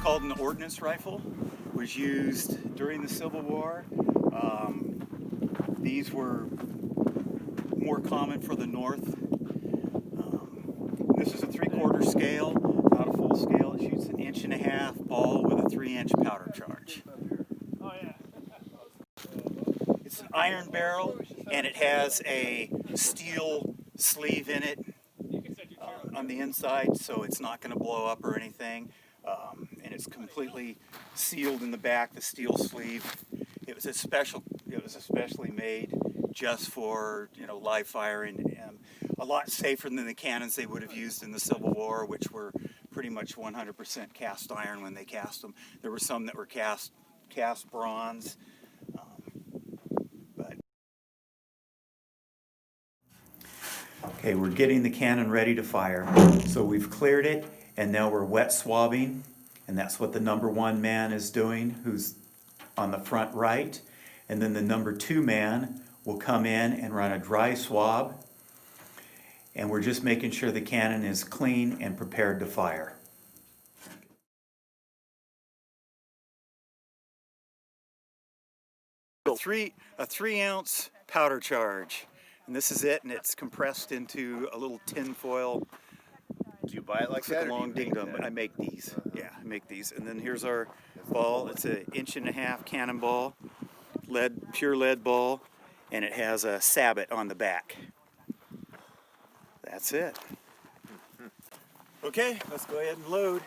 called an Ordnance rifle. It was used during the Civil War. These were more common for the North. This is a 3/4 scale, not a full scale. It shoots an 1.5 inch ball with a 3-inch powder charge. It's an iron barrel, and it has a steel sleeve in it on the inside, so it's not going to blow up or anything. And it's completely sealed in the back, the steel sleeve. It was especially made just for, live firing. A lot safer than the cannons they would have used in the Civil War, which were pretty much 100% cast iron when they cast them. There were some that were cast bronze. Okay, we're getting the cannon ready to fire. So we've cleared it, and now we're wet swabbing, and that's what the number 1 man is doing, who's on the front right. And then the number 2 man will come in and run a dry swab, and we're just making sure the cannon is clean and prepared to fire. A 3-ounce powder charge. And this is it, and it's compressed into a little tin foil. Do you buy it like that? A long ding-dong. I make these. Yeah, I make these. And then here's our ball. It's an 1.5 inch cannonball, pure lead ball, and it has a sabot on the back. That's it. Okay, let's go ahead and load.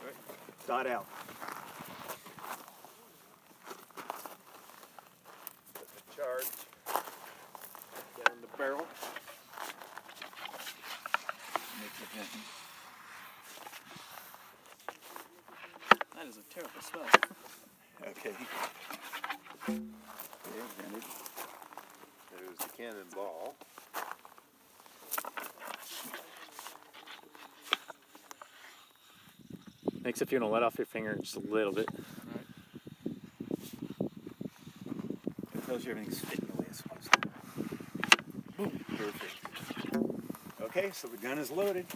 Dot out. Put the charge down the barrel. That is a terrible smell. Okay. There's the cannonball. Makes if you want to let off your finger just a little bit. It tells you everything's fitting the way it's supposed to. Boom. Perfect. Okay, so the gun is loaded.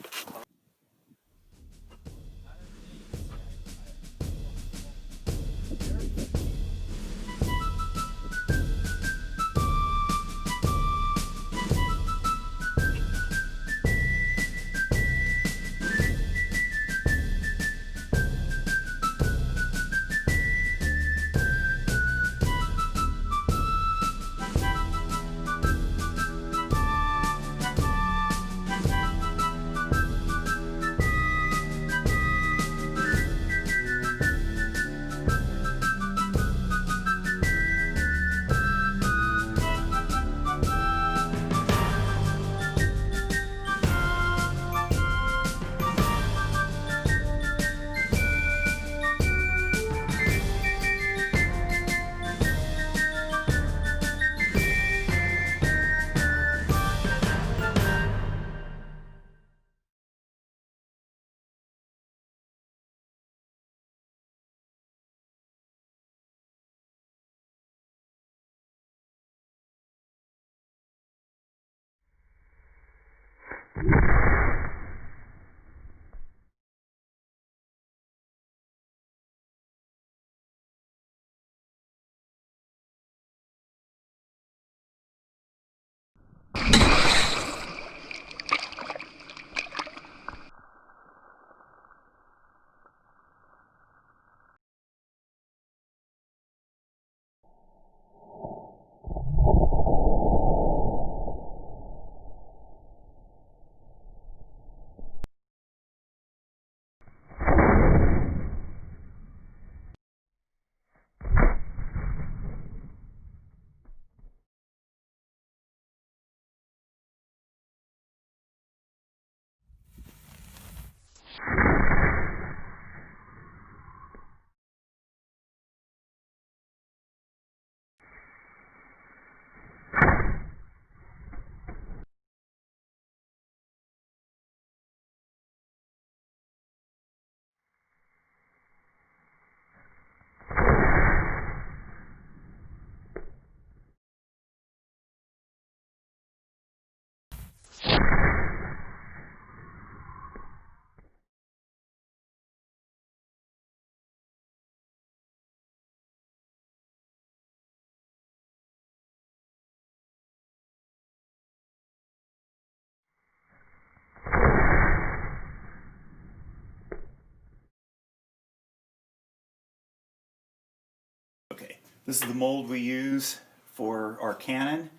This is the mold we use for our cannon.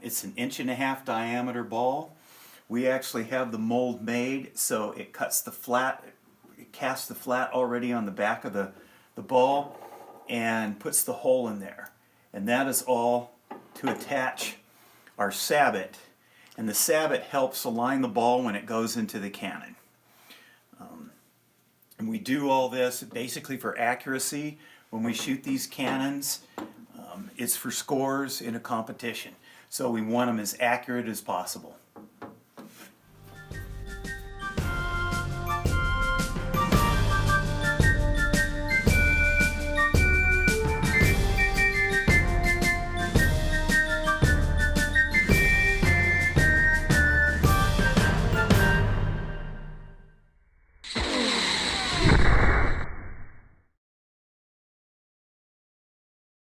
It's an 1.5-inch diameter ball. We actually have the mold made so it cuts the flat, it casts the flat already on the back of the ball and puts the hole in there. And that is all to attach our sabot. And the sabot helps align the ball when it goes into the cannon. And we do all this basically for accuracy. When we shoot these cannons, it's for scores in a competition. So we want them as accurate as possible.